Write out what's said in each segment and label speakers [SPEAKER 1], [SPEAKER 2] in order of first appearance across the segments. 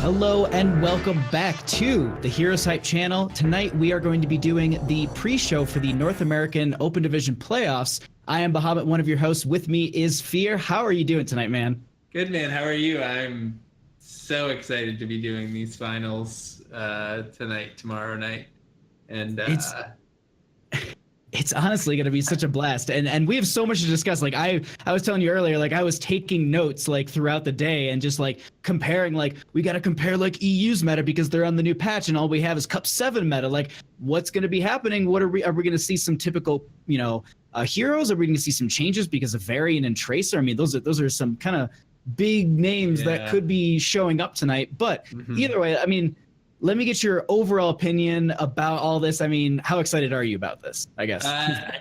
[SPEAKER 1] Hello and welcome back to the Heroes Hype channel. Tonight we are going to be doing the pre-show for the North American Open Division playoffs. I am Bahamut, one of your hosts. With me is Fear. How are you doing tonight, man?
[SPEAKER 2] Good, man. How are you? I'm so excited to be doing these finals tomorrow night. And
[SPEAKER 1] It's honestly going to be such a blast, and we have so much to discuss. Like I was telling you earlier, like I was taking notes like throughout the day and just like comparing. Like we got to compare like EU's meta because they're on the new patch, and all we have is Cup 7 meta. Like what's going to be happening? What are we going to see some typical heroes? Are we going to see some changes because of Varian and Tracer? I mean, those are some kind of big names that could be showing up tonight. But either way, I mean, let me get your overall opinion about all this. I mean, how excited are you about this? I guess.
[SPEAKER 2] I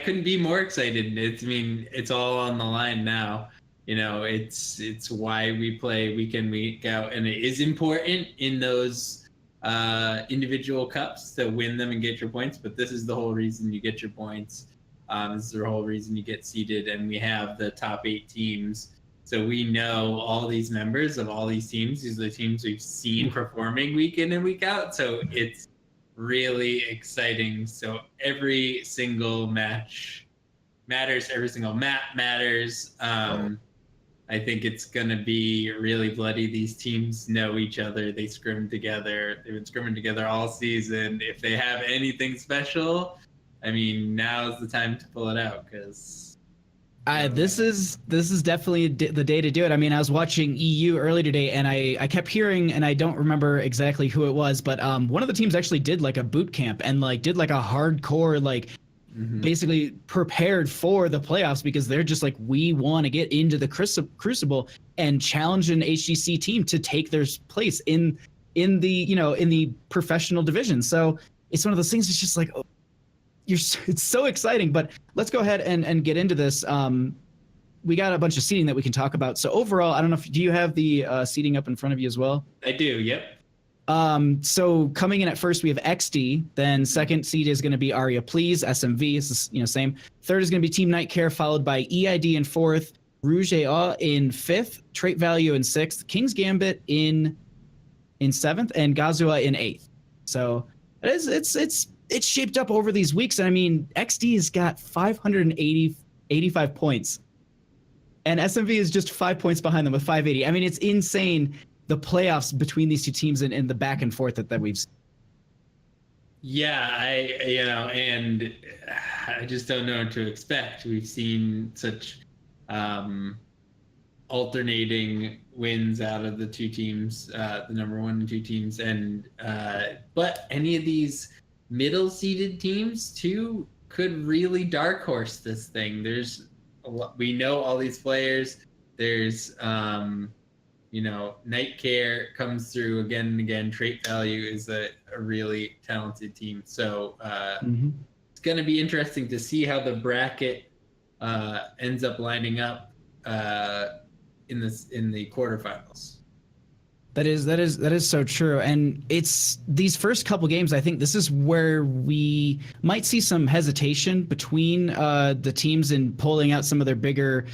[SPEAKER 2] couldn't be more excited. It's all on the line now. You know, it's why we play week in, week out, and it is important in those individual cups to win them and get your points. But this is the whole reason you get your points. This is the whole reason you get seeded, and we have the top 8 teams. So we know all these members of all these teams. These are the teams we've seen performing week in and week out. So it's really exciting. So every single match matters. Every single map matters. I think it's going to be really bloody. These teams know each other. They scrim together. They've been scrimming together all season. If they have anything special, I mean, now's the time to pull it out because...
[SPEAKER 1] This is definitely the day to do it. I mean, I was watching EU early today, and I kept hearing, and I don't remember exactly who it was, but one of the teams actually did like a boot camp and like did like a hardcore like basically prepared for the playoffs because they're just like, we want to get into the Crucible and challenge an HGC team to take their place in the in the professional division. So it's one of those things. It's just like, it's so exciting. But let's go ahead and get into this. We got a bunch of seeding that we can talk about. So overall, I don't know do you have the seeding up in front of you as well?
[SPEAKER 2] I do. Yep.
[SPEAKER 1] So coming in at first, we have XD. Then second seed is going to be Aria Please. SMV is same. Third is going to be Team Nightcare, followed by EID in fourth, Rouge A in fifth, Trait Value in sixth, King's Gambit in seventh, and Gazua in eighth. So it's shaped up over these weeks. And I mean, XD has got 85 points. And SMV is just 5 points behind them with 580. I mean, it's insane, the playoffs between these two teams and the back and forth that we've seen.
[SPEAKER 2] Yeah, and I just don't know what to expect. We've seen such alternating wins out of the two teams, the number 1 and 2 teams. And but any of these middle seeded teams too could really dark horse this thing. There's we know all these players. There's Nightcare comes through again and again. Trait Value is a really talented team. So it's going to be interesting to see how the bracket ends up lining up in the quarterfinals.
[SPEAKER 1] That is so true. And it's these first couple games, I think this is where we might see some hesitation between the teams in pulling out some of their bigger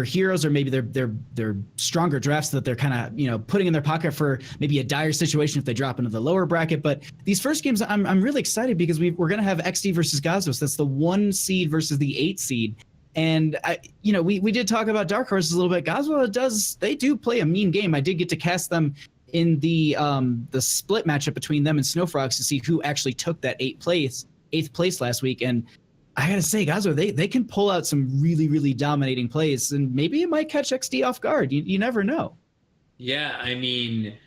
[SPEAKER 1] heroes, or maybe their stronger drafts that they're kind of putting in their pocket for maybe a dire situation if they drop into the lower bracket. But these first games, I'm really excited because we're going to have XD versus Gazos. That's the 1 seed versus the 8 seed. And we did talk about dark horses a little bit. Gazwa they do play a mean game. I did get to cast them in the split matchup between them and Snowfrogs to see who actually took that 8th place last week. And I gotta say, Gazwa, they can pull out some really, really dominating plays, and maybe it might catch XD off guard. You never know.
[SPEAKER 2] Yeah, I mean,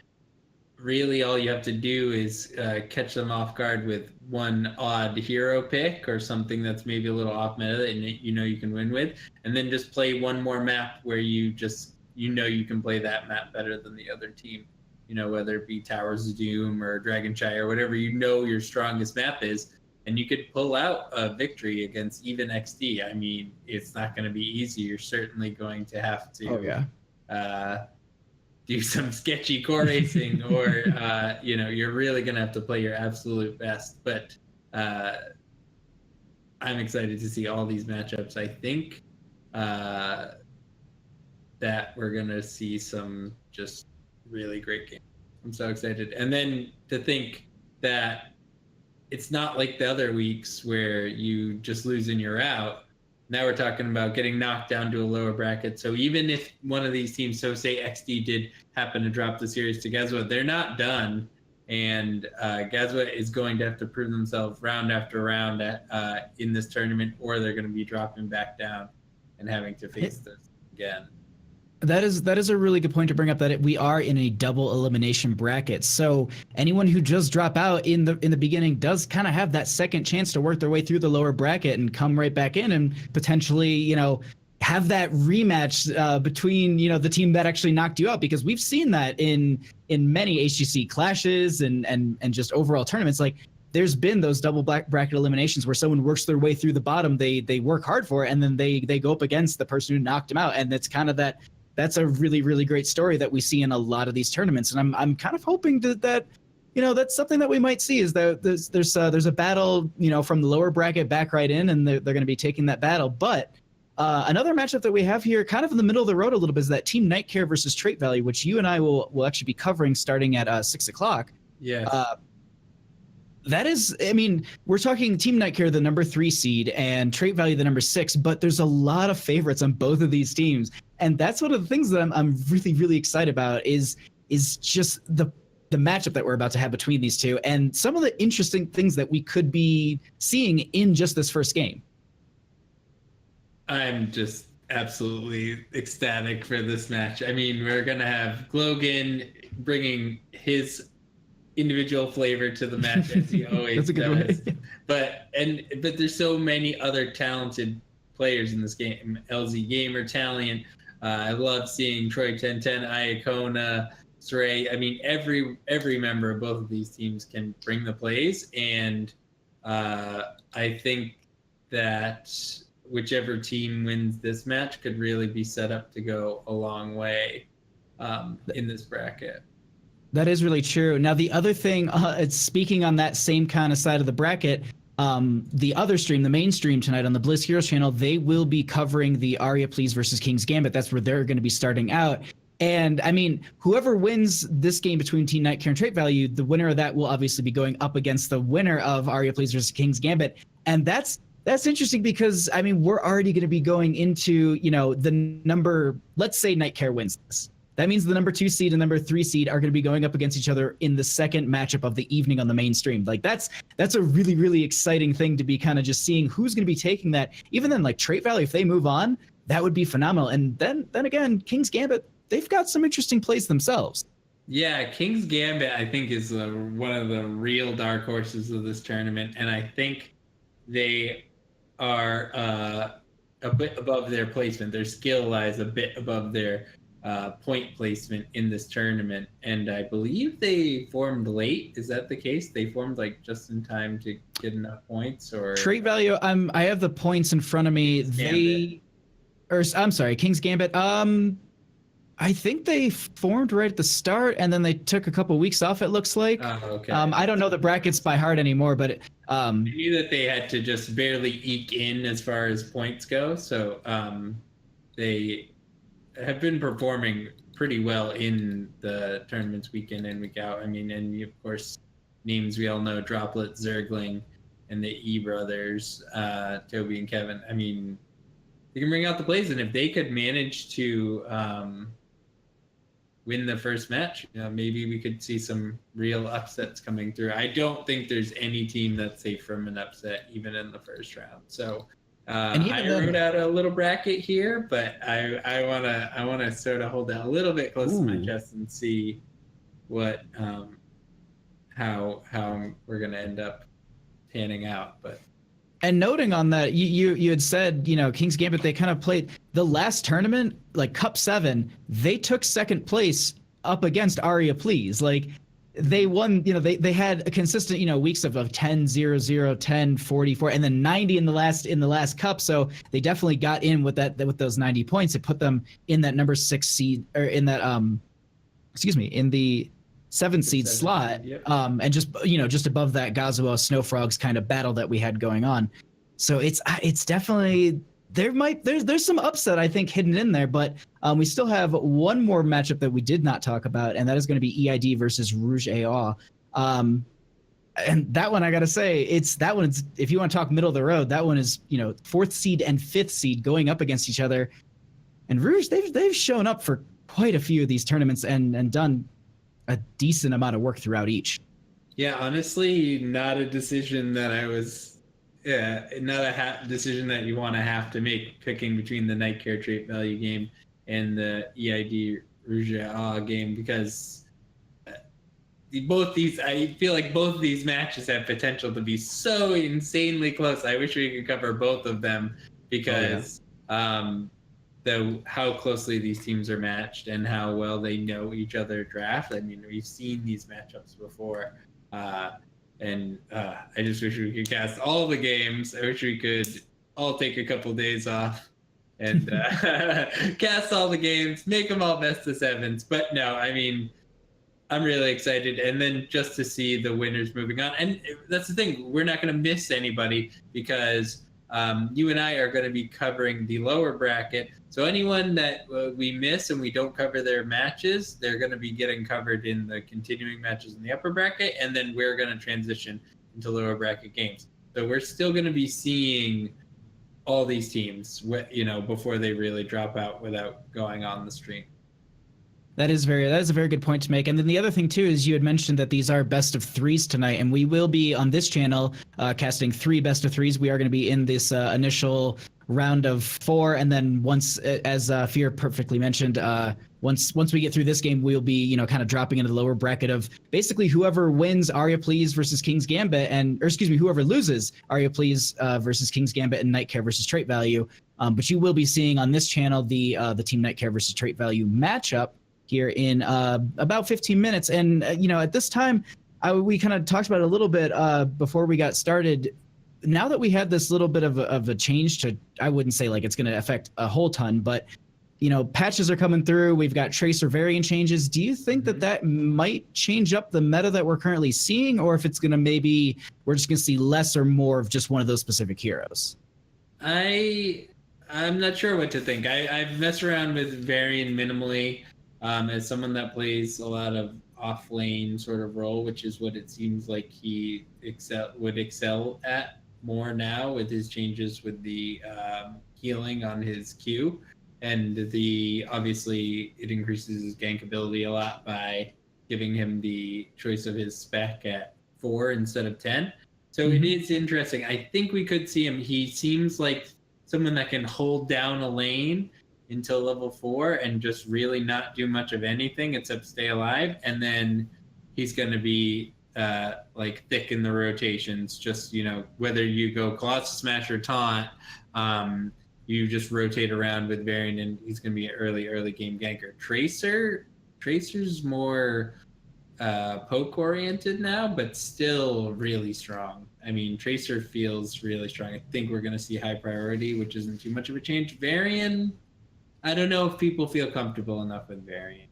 [SPEAKER 2] really all you have to do is catch them off guard with one odd hero pick or something that's maybe a little off meta and you can win with, and then just play one more map where you can play that map better than the other team, whether it be Towers of Doom or Dragonshire or whatever your strongest map is, and you could pull out a victory against even XD. I mean, it's not going to be easy. You're certainly going to have to do some sketchy core racing, or you're really gonna have to play your absolute best. But I'm excited to see all these matchups. I think that we're gonna see some just really great games. I'm so excited. And then to think that it's not like the other weeks where you just lose and you're out. Now we're talking about getting knocked down to a lower bracket. So even if one of these teams, so say XD did happen to drop the series to Gazwa, they're not done. And Gazwa is going to have to prove themselves round after round in this tournament, or they're going to be dropping back down and having to face this again.
[SPEAKER 1] That is a really good point to bring up, that we are in a double elimination bracket. So anyone who does drop out in the beginning does kind of have that second chance to work their way through the lower bracket and come right back in and potentially, have that rematch between, the team that actually knocked you out, because we've seen that in many HGC clashes and just overall tournaments. Like, there's been those double bracket eliminations where someone works their way through the bottom, they work hard for it, and then they go up against the person who knocked them out. And it's kind of that's a really, really great story that we see in a lot of these tournaments. And I'm kind of hoping that that's something that we might see, is that there's a battle, from the lower bracket back right in, and they're going to be taking that battle. But another matchup that we have here, kind of in the middle of the road a little bit, is that Team Nightcare versus Trait Value, which you and I will actually be covering starting at 6:00.
[SPEAKER 2] Yes.
[SPEAKER 1] That is, we're talking Team Nightcare, the number 3 seed, and Trait Value, the number 6, but there's a lot of favorites on both of these teams. And that's one of the things that I'm really, really excited about is just the matchup that we're about to have between these two, and some of the interesting things that we could be seeing in just this first game.
[SPEAKER 2] I'm just absolutely ecstatic for this match. We're going to have Glogan bringing his individual flavor to the match, as he always does. But there's so many other talented players in this game. LZ Gamer, Talion. I love seeing Troy 1010, Iacona, Sray. Every member of both of these teams can bring the plays, and I think that whichever team wins this match could really be set up to go a long way in this bracket.
[SPEAKER 1] That is really true. Now, the other thing, it's speaking on that same kind of side of the bracket, the other stream, the main stream tonight on the Blizz Heroes channel, they will be covering the Aria Please versus King's Gambit. That's where they're going to be starting out. And whoever wins this game between Team Nightcare and Trait Value, the winner of that will obviously be going up against the winner of Aria Please versus King's Gambit. And that's interesting because, we're already going to be going into, the number, let's say Nightcare wins this. That means the number 2 seed and number 3 seed are going to be going up against each other in the second matchup of the evening on the main stream. Like, that's a really, really exciting thing to be kind of just seeing who's going to be taking that. Even then, like, Trait Value, if they move on, that would be phenomenal. And then again, King's Gambit, they've got some interesting plays themselves.
[SPEAKER 2] Yeah, King's Gambit, I think, is one of the real dark horses of this tournament. And I think they are a bit above their placement. Their skill lies a bit above their point placement in this tournament, and I believe they formed late. Is that the case? They formed just in time to get enough points, or
[SPEAKER 1] Trait Value? I have the points in front of me. I'm sorry, King's Gambit. I think they formed right at the start, and then they took a couple weeks off, it looks like.
[SPEAKER 2] Oh, okay.
[SPEAKER 1] I don't know the brackets by heart anymore, but
[SPEAKER 2] I knew that they had to just barely eke in as far as points go. So they have been performing pretty well in the tournaments week in and week out. And of course, names we all know, Droplet, Zergling, and the E brothers, Toby and Kevin. They can bring out the plays, and if they could manage to win the first match, maybe we could see some real upsets coming through. I don't think there's any team that's safe from an upset, even in the first round. So I wrote out a little bracket here, but I wanna sort of hold that a little bit close to my chest and see what how we're gonna end up panning out. But
[SPEAKER 1] and noting on that, you had said, King's Gambit, they kind of played the last tournament, like Cup 7, they took second place up against Aria Please. Like, they won, they had a consistent, weeks of 10, 0, 0, 10, 44, and then 90 in the last cup. So they definitely got in with those 90 points. It put them in that number 6 seed, or in that, in the 7th seed slot.
[SPEAKER 2] Yep.
[SPEAKER 1] And just above that Gazuo Snow Frogs kind of battle that we had going on. So it's definitely there's some upset I think hidden in there, but we still have one more matchup that we did not talk about, and that is going to be EID versus Rouge AR. And that one, I gotta say, if you want to talk middle of the road, that one is, you know, 4th seed and 5th seed going up against each other. And Rouge, they've shown up for quite a few of these tournaments and done a decent amount of work throughout each.
[SPEAKER 2] Yeah, honestly, not a decision that decision that you want to have to make, picking between the Night Care trait value game and the EID Rouge game, because I feel like both of these matches have potential to be so insanely close. I wish we could cover both of them, because how closely these teams are matched and how well they know each other draft. I mean, we've seen these matchups before. And I just wish we could cast all the games. I wish we could all take a couple days off and cast all the games, make them all best of 7s. But no, I mean, I'm really excited. And then just to see the winners moving on. And that's the thing, we're not going to miss anybody, because you and I are going to be covering the lower bracket. So anyone that we miss and we don't cover their matches, they're going to be getting covered in the continuing matches in the upper bracket. And then we're going to transition into lower bracket games. So we're still going to be seeing all these teams, you know, before they really drop out without going on the stream.
[SPEAKER 1] That is a very good point to make. And then the other thing too is you had mentioned that these are best of 3s tonight, and we will be on this channel casting 3 best of 3s. We are going to be in this initial round of 4, and then once, as Fear perfectly mentioned, once we get through this game, we'll be, you know, kind of dropping into the lower bracket of basically whoever wins Aria Please versus King's Gambit, whoever loses Aria Please versus King's Gambit and Night Care versus Trait Value. But you will be seeing on this channel the Team Night Care versus Trait Value matchup here in about 15 minutes. And, you know, at this time, we kind of talked about it a little bit before we got started. Now that we had this little bit of a change to, I wouldn't say like it's going to affect a whole ton, but, you know, patches are coming through. We've got tracer variant changes. Do you think that might change up the meta that we're currently seeing, or if it's going to we're just going to see less or more of just one of those specific heroes?
[SPEAKER 2] I'm not sure what to think. I've messed around with variant minimally. As someone that plays a lot of off lane sort of role, which is what it seems like he would excel at more now with his changes with the healing on his Q, and obviously it increases his gank ability a lot by giving him the choice of his spec at 4 instead of 10. So it is interesting. I think we could see him. He seems like someone that can hold down a lane until level 4 and just really not do much of anything except stay alive, and then he's going to be like thick in the rotations. Just, you know, whether you go Colossus Smash or Taunt, you just rotate around with variant, and he's going to be an early game ganker. Tracer's more poke oriented now, but still really strong. I mean, Tracer feels really strong. I think we're going to see high priority, which isn't too much of a change. Varian, I don't know if people feel comfortable enough with variant.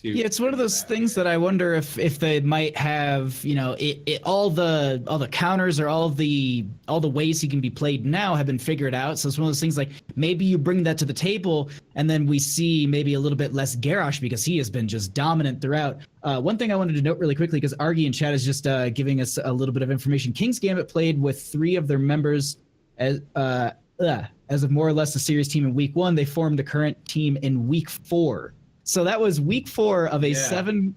[SPEAKER 1] Yeah, it's one of those things that I wonder if they might have, you know, all the counters or all the ways he can be played now have been figured out. So it's one of those things like maybe you bring that to the table, and then we see maybe a little bit less Garrosh because he has been just dominant throughout. One thing I wanted to note really quickly, because Argy in chat is just giving us a little bit of information. King's Gambit played with 3 of their members as of more or less the series team in week 1. They formed the current team in week 4. So that was week 4 of a seven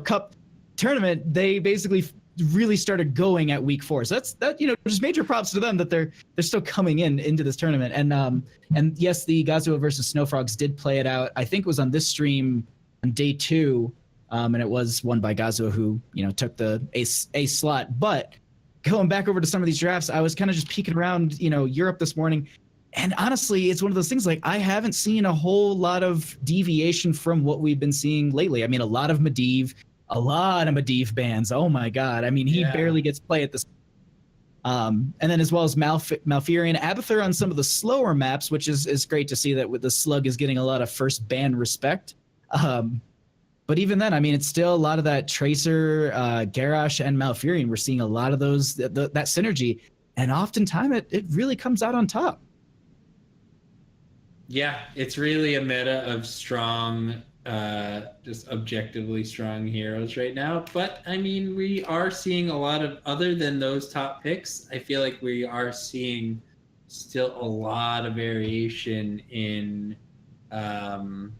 [SPEAKER 1] cup tournament. They basically really started going at week 4. So that just major props to them that they're still coming into this tournament. And yes, the Gazuo versus Snowfrogs did play it out. I think it was on this stream on day 2, and it was won by Gazuo, who took the ace slot. But going back over to some of these drafts, I was kind of just peeking around Europe this morning. And honestly, it's one of those things like I haven't seen a whole lot of deviation from what we've been seeing lately. I mean, a lot of Medivh bans. Oh my God. I mean, he barely gets play at this. And then as well as Malfurion, Abathur on some of the slower maps, which is great to see that with the Slug is getting a lot of first ban respect. But even then, I mean, it's still a lot of that Tracer, Garrosh, and Malfurion. We're seeing a lot of those, that synergy. And oftentimes it really comes out on top.
[SPEAKER 2] Yeah, it's really a meta of strong, just objectively strong heroes right now. But I mean, we are seeing a lot of, other than those top picks, I feel like we are seeing still a lot of variation um,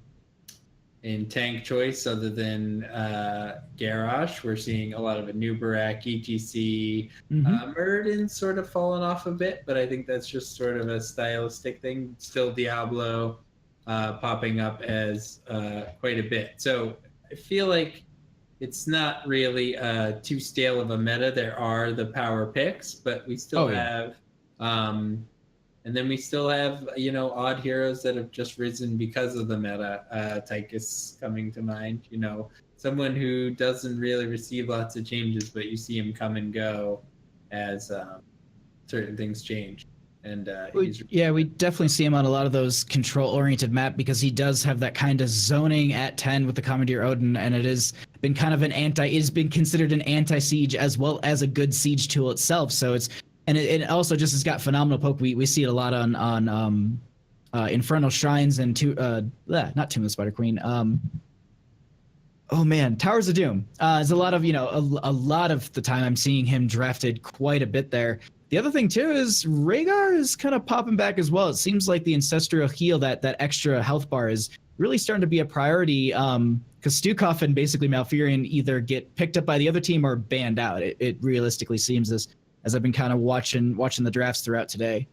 [SPEAKER 2] in tank choice other than Garrosh. We're seeing a lot of Anubarak, ETC,
[SPEAKER 1] Mm-hmm.
[SPEAKER 2] Muradin's sort of fallen off a bit, but I think that's just sort of a stylistic thing. Still Diablo popping up as quite a bit. So I feel like it's not really too stale of a meta. There are the power picks, but we still
[SPEAKER 1] Oh yeah.
[SPEAKER 2] have and then we still have, odd heroes that have just risen because of the meta. Tychus coming to mind, someone who doesn't really receive lots of changes, but you see him come and go as certain things change. And he's
[SPEAKER 1] Yeah, we definitely see him on a lot of those control-oriented map because he does have that kind of zoning at 10 with the Commandeer Odin, and it has been kind of it has been considered an anti-siege as well as a good siege tool itself. So it also just has got phenomenal poke. We see it a lot on Infernal Shrines and not Tomb of the Spider Queen. Oh man, Towers of Doom. It's a lot of a lot of the time I'm seeing him drafted quite a bit there. The other thing too is Rhaegar is kind of popping back as well. It seems like the ancestral heal, that extra health bar, is really starting to be a priority. Because Stukov and basically Malfurion either get picked up by the other team or banned out. It realistically seems as I've been kind of watching the drafts throughout today.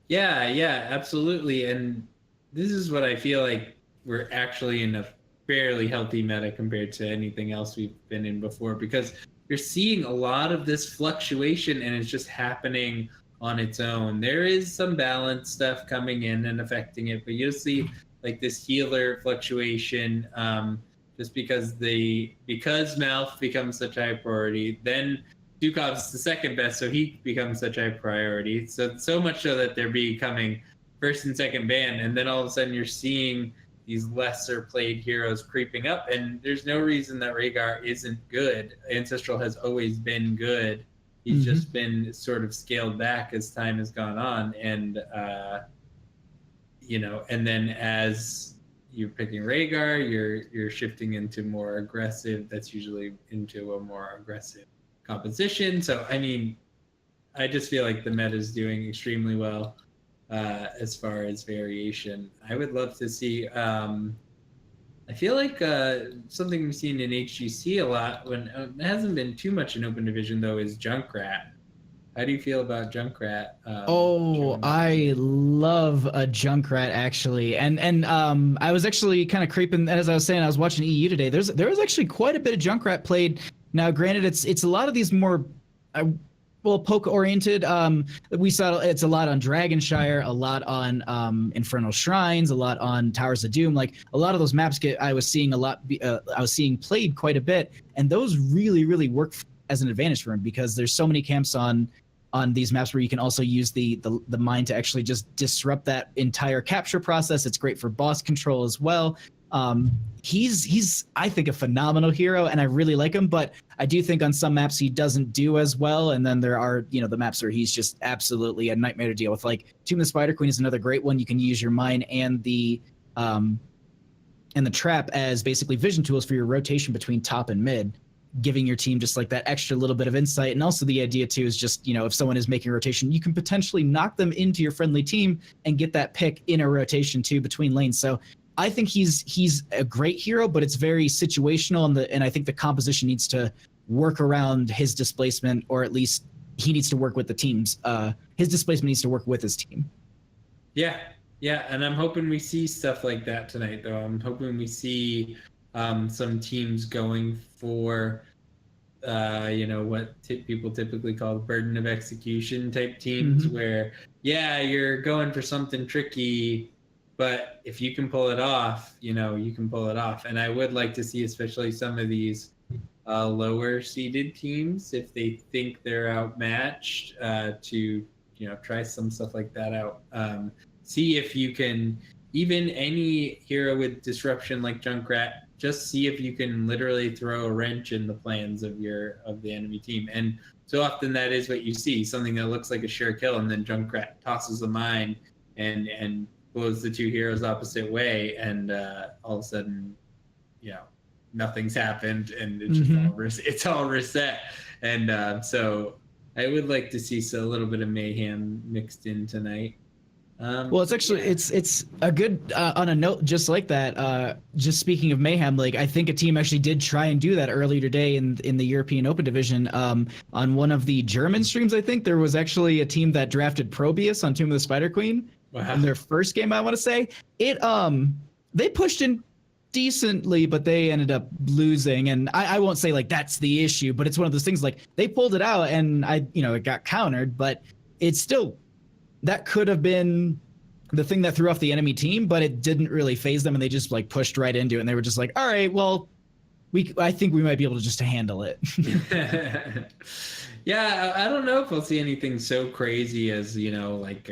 [SPEAKER 2] Yeah, absolutely. And this is what I feel like we're actually in a fairly healthy meta compared to anything else we've been in before, because you're seeing a lot of this fluctuation and it's just happening on its own. There is some balance stuff coming in and affecting it, but you'll see like this healer fluctuation just because Malf becomes such a high priority. Then Dukov's the second best, so he becomes such a priority. So much so that they're becoming first and second banned, and then all of a sudden you're seeing these lesser played heroes creeping up, and there's no reason that Rhaegar isn't good. Ancestral has always been good. He's just been sort of scaled back as time has gone on, and and then as you're picking Rhaegar, you're shifting into more aggressive. That's usually into a more aggressive composition. So I mean, I just feel like the meta is doing extremely well as far as variation. I would love to see. I feel like something we've seen in HGC a lot, when it hasn't been too much in Open Division though, is Junkrat. How do you feel about Junkrat?
[SPEAKER 1] Oh, I love a Junkrat actually, and I was actually kind of creeping as I was saying. I was watching EU today. There was actually quite a bit of Junkrat played. Now, granted, it's a lot of these more poke oriented. We saw it's a lot on Dragonshire, a lot on Infernal Shrines, a lot on Towers of Doom. Like a lot of those maps, I was seeing a lot. I was seeing played quite a bit, and those really work as an advantage for him because there's so many camps on these maps where you can also use the mine to actually just disrupt that entire capture process. It's great for boss control as well. He's I think a phenomenal hero, and I really like him, but I do think on some maps he doesn't do as well. And then there are the maps where he's just absolutely a nightmare to deal with. Like Tomb of the Spider Queen is another great one. You can use your mine and the trap as basically vision tools for your rotation between top and mid, giving your team just like that extra little bit of insight. And also the idea too is just, if someone is making a rotation, you can potentially knock them into your friendly team and get that pick in a rotation too between lanes. So I think he's a great hero, but it's very situational, and I think the composition needs to work around his displacement, or at least he needs to work with the teams. His displacement needs to work with his team.
[SPEAKER 2] Yeah, and I'm hoping we see stuff like that tonight, though. I'm hoping we see some teams going for what people typically call the burden of execution type teams, where you're going for something tricky, but if you can pull it off, you can pull it off. And I would like to see especially some of these lower seeded teams, if they think they're outmatched, to try some stuff like that out. See if you can, even any hero with disruption like Junkrat, just see if you can literally throw a wrench in the plans of the enemy team. And so often that is what you see, something that looks like a sure kill, and then Junkrat tosses a mine and blows the two heroes opposite way, and all of a sudden, nothing's happened, and it's just it's all reset. And so I would like to see a little bit of mayhem mixed in tonight.
[SPEAKER 1] Well, it's actually it's a good on a note just like that. Just speaking of mayhem, like I think a team actually did try and do that earlier today in the European Open division. On one of the German streams, I think there was actually a team that drafted Probius on Tomb of the Spider Queen in their first game. I want to say they pushed in decently, but they ended up losing. And I won't say like that's the issue, but it's one of those things like they pulled it out and it got countered, but it's still. That could have been the thing that threw off the enemy team, but it didn't really phase them, and they just like pushed right into it. And they were just like, "All right, well, I think we might be able to just handle it."
[SPEAKER 2] Yeah, I don't know if we'll see anything so crazy as like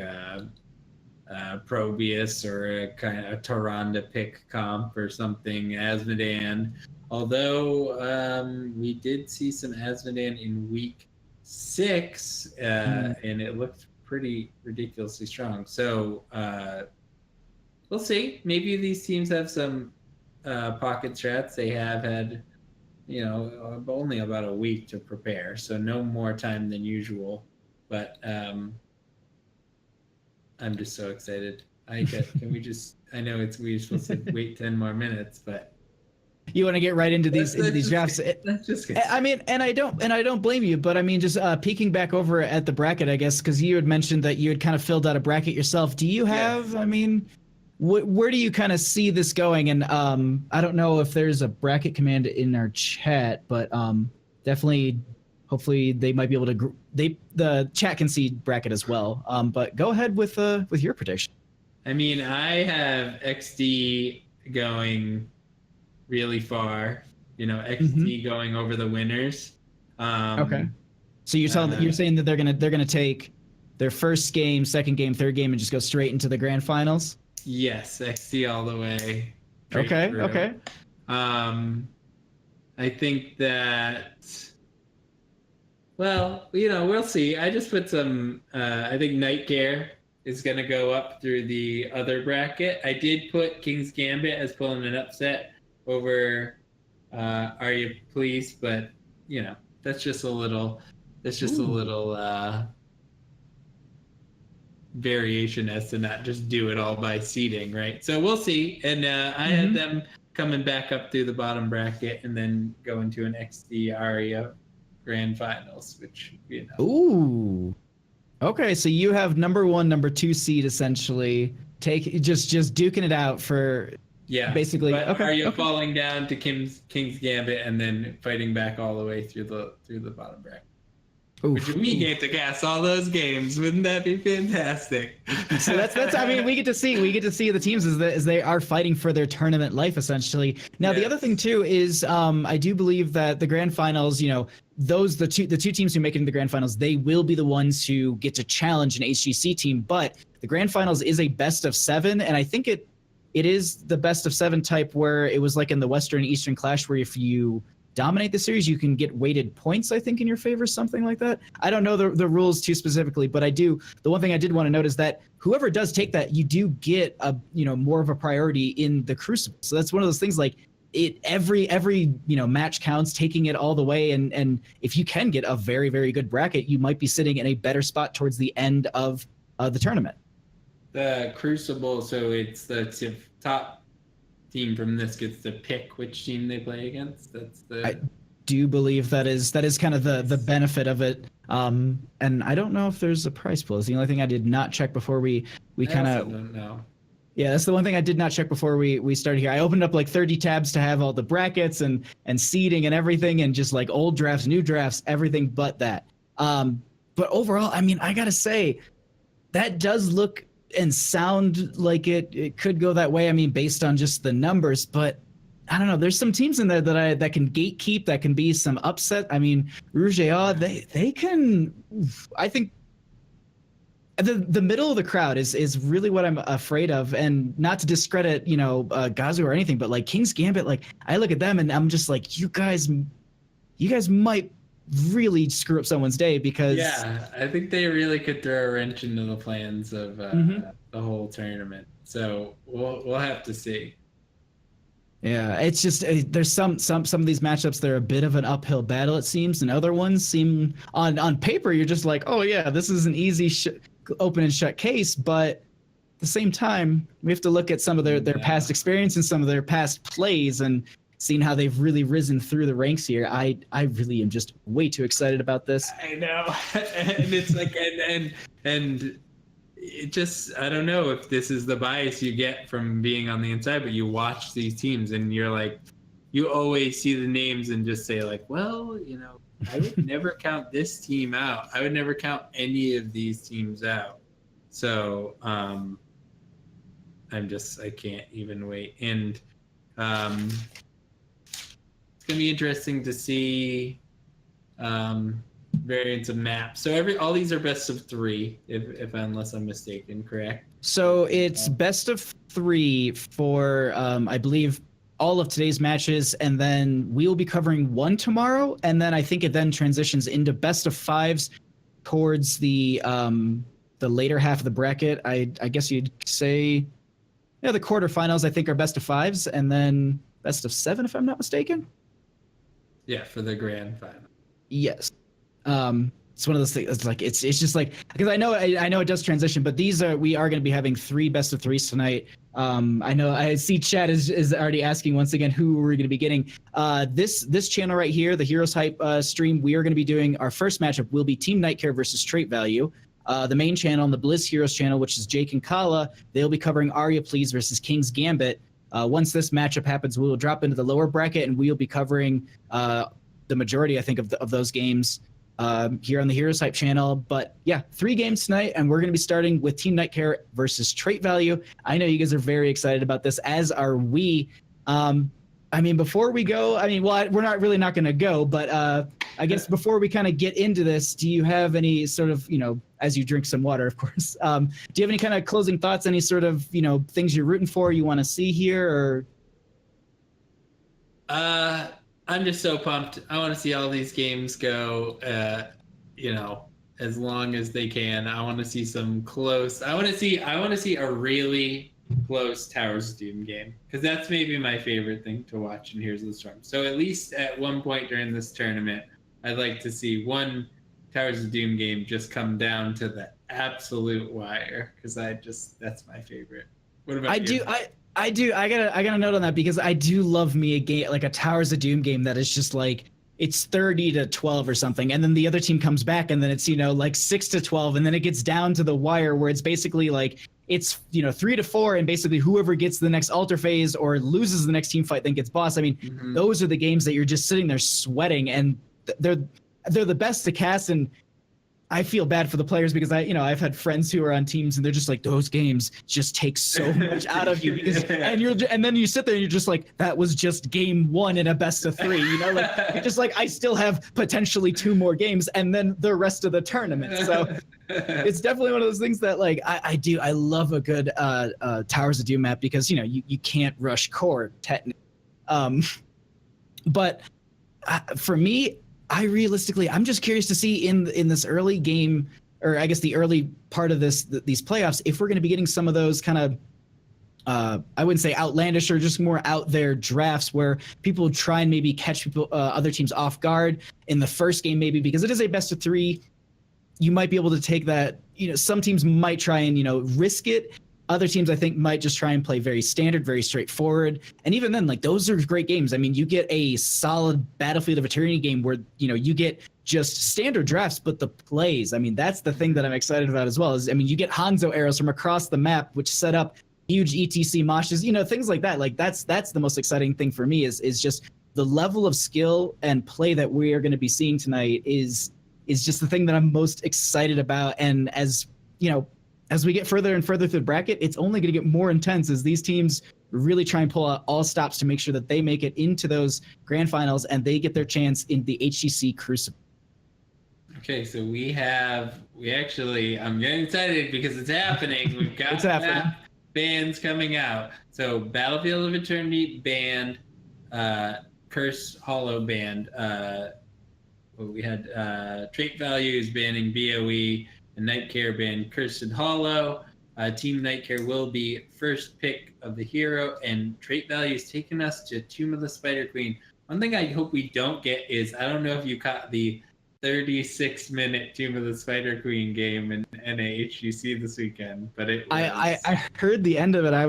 [SPEAKER 2] Probius or a kind of a Tyrande pick comp or something. Asmodan, although we did see some Asmodan in week 6, and it looked pretty ridiculously strong. So we'll see. Maybe these teams have some pocket strats. They have had, only about a week to prepare, so no more time than usual. But I'm just so excited. Can we just? I know we're supposed to wait 10 more minutes, but.
[SPEAKER 1] You want to get right into these drafts. I mean, and I don't blame you, but I mean, just peeking back over at the bracket, I guess, because you had mentioned that you had kind of filled out a bracket yourself. Do you have? I mean, where do you kind of see this going? And I don't know if there's a bracket command in our chat, but definitely, hopefully, they might be able to. The chat can see bracket as well. But go ahead with your prediction.
[SPEAKER 2] I mean, I have XD going really far, XD going over the winners.
[SPEAKER 1] Okay. So you're saying that they're gonna take their first game, second game, third game, and just go straight into the grand finals?
[SPEAKER 2] Yes, XD all the way.
[SPEAKER 1] Okay.
[SPEAKER 2] Through.
[SPEAKER 1] Okay.
[SPEAKER 2] I think that. Well, we'll see. I just put some. I think Nightcare is going to go up through the other bracket. I did put King's Gambit as pulling an upset over Are You Pleased, but that's just a little variation as to not just do it all by seeding, right? So we'll see. And I had them coming back up through the bottom bracket and then going to an XD Aria grand finals, which
[SPEAKER 1] Ooh. Okay, so you have number 1, number 2 seed essentially just duking it out for basically.
[SPEAKER 2] But
[SPEAKER 1] okay,
[SPEAKER 2] are you falling down to King's Gambit and then fighting back all the way through the bottom bracket? Which we get to cast all those games. Wouldn't that be fantastic?
[SPEAKER 1] So that's I mean, we get to see the teams as they are fighting for their tournament life essentially. Now the other thing too is I do believe that the grand finals, the two teams who make it into the grand finals, they will be the ones who get to challenge an HGC team, but the grand finals is a best of 7, and I think it is the best of 7 type where it was like in the Western Eastern Clash where if you dominate the series, you can get weighted points, I think, in your favor, something like that. I don't know the rules too specifically, but the one thing I did want to note is that whoever does take that, you do get a more of a priority in the Crucible. So that's one of those things like every match counts, taking it all the way, and if you can get a very, very good bracket, you might be sitting in a better spot towards the end of the tournament.
[SPEAKER 2] The Crucible, so it's the top team from this gets to pick which team they play against. I
[SPEAKER 1] do believe that is kind of the benefit of it. And I don't know if there's a price pool. It's the only thing I did not check before we kind of
[SPEAKER 2] don't know.
[SPEAKER 1] Yeah, that's the one thing I did not check before we started here. I opened up like 30 tabs to have all the brackets and seeding and everything, and just like old drafts, new drafts, everything but that. But overall, I mean, I gotta say, that does look and sound like it could go that way. I mean, based on just the numbers, but I don't know. There's some teams in there that can gatekeep, that can be some upset. I mean, Rouge they can. I think the middle of the crowd is really what I'm afraid of, and not to discredit Gazu or anything, but like King's Gambit, like I look at them and I'm just like, you guys might really screw up someone's day, because
[SPEAKER 2] I think they really could throw a wrench into the plans of the whole tournament. So we'll have to see.
[SPEAKER 1] Yeah, it's just there's some of these matchups they're a bit of an uphill battle it seems, and other ones seem on paper you're just like, oh yeah, this is an easy open and shut case, but at the same time we have to look at some of their past experience and some of their past plays and seeing how they've really risen through the ranks here. I really am just way too excited about this.
[SPEAKER 2] I know, and it's like and it just, I don't know if this is the bias you get from being on the inside, but you watch these teams and you're like, you always see the names and just say like, well, I would never count this team out. I would never count any of these teams out. So I can't even wait. And it's gonna be interesting to see variants of maps. So all these are best of 3, if unless I'm mistaken, correct?
[SPEAKER 1] So it's best of 3 for I believe all of today's matches, and then we'll be covering 1 tomorrow, and then I think it then transitions into best of 5s towards the later half of the bracket. I guess you'd say, yeah, the quarterfinals I think are best of 5s, and then best of 7 if I'm not mistaken.
[SPEAKER 2] Yeah, for the grand final.
[SPEAKER 1] Yes. It's one of those things. It's like it's just like, because I know it does transition, but we are going to be having 3 best of 3s tonight. I know I see chat is already asking once again who we're going to be getting. This channel right here, the Heroes Hype stream, we are going to be doing our first matchup will be Team Nightcare versus Trait Value. The main channel and the Blizz Heroes channel, which is Jake and Kala, they'll be covering Arya Please versus King's Gambit. Once this matchup happens, we will drop into the lower bracket and we'll be covering the majority, I think, of those games here on the Heroes Hype channel. But yeah, 3 games tonight, and we're going to be starting with Team Nightcare versus Trait Value. I know you guys are very excited about this, as are we. Before we go, we're not going to go, but I guess before we kind of get into this, do you have any sort of, as you drink some water, of course, do you have any kind of closing thoughts, any sort of, things you're rooting for, you want to see here, or?
[SPEAKER 2] I'm just so pumped. I want to see all these games go, as long as they can. I want to see some close. I want to see a really close Towers of Doom game, because that's maybe my favorite thing to watch in Heroes of the Storm. So at least at one point during this tournament, I'd like to see one Towers of Doom game just come down to the absolute wire, because that's my favorite. What about you?
[SPEAKER 1] I gotta note on that, because I do love me a game like a Towers of Doom game that is just like it's 30-12 or something, and then the other team comes back and then it's like 6-12, and then it gets down to the wire where it's basically like it's 3-4, and basically whoever gets the next altar phase or loses the next team fight then gets boss. Those are the games that you're just sitting there sweating, and they're the best to cast. And I feel bad for the players, because I've had friends who are on teams and they're just like, those games just take so much out of you, because and then you sit there and you're just like, that was just game 1 in a best of 3, you're just like, I still have potentially 2 more games and then the rest of the tournament. So it's definitely one of those things that like I love a good Towers of Doom map, because you can't rush core technically, but for me, I'm just curious to see in this early game, or I guess the early part of these playoffs, if we're going to be getting some of those kind of, I wouldn't say outlandish, or just more out there drafts where people try and maybe catch other teams off guard in the first game, maybe because it is a best of 3. You might be able to take that. Some teams might try and risk it. Other teams, I think, might just try and play very standard, very straightforward. And even then, like, those are great games. You get a solid Battlefield of Eternity game where, you get just standard drafts, but the plays, that's the thing that I'm excited about as well. You get Hanzo arrows from across the map, which set up huge ETC moshes, things like that. Like, that's the most exciting thing for me is just the level of skill and play that we are going to be seeing tonight is just the thing that I'm most excited about. And as we get further and further through the bracket, it's only going to get more intense as these teams really try and pull out all stops to make sure that they make it into those grand finals and they get their chance in the HGC Crucible.
[SPEAKER 2] Okay, so I'm getting excited because it's happening. We've got
[SPEAKER 1] it's happening.
[SPEAKER 2] Bands coming out. So Battlefield of Eternity banned, Curse Hollow banned. We had Trait Values banning BOE, and Nightcare banned Cursed Hollow. Team Nightcare will be first pick of the hero, and trait value is taking us to Tomb of the Spider Queen. One thing I hope we don't get is, I don't know if you caught the 36-minute Tomb of the Spider Queen game in NA HGC this weekend, but it was...
[SPEAKER 1] I heard the end of it. I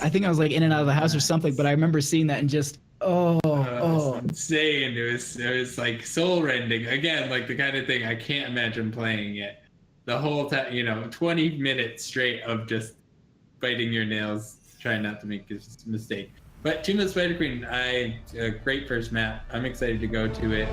[SPEAKER 1] think I was like in and out of the house or something, but I remember seeing that and just
[SPEAKER 2] It was insane. It was like soul rending. Again, like the kind of thing I can't imagine playing it the whole time. 20 minutes straight of just biting your nails, trying not to make a mistake. But Tomb of the Spider Queen, a great first map. I'm excited to go to it.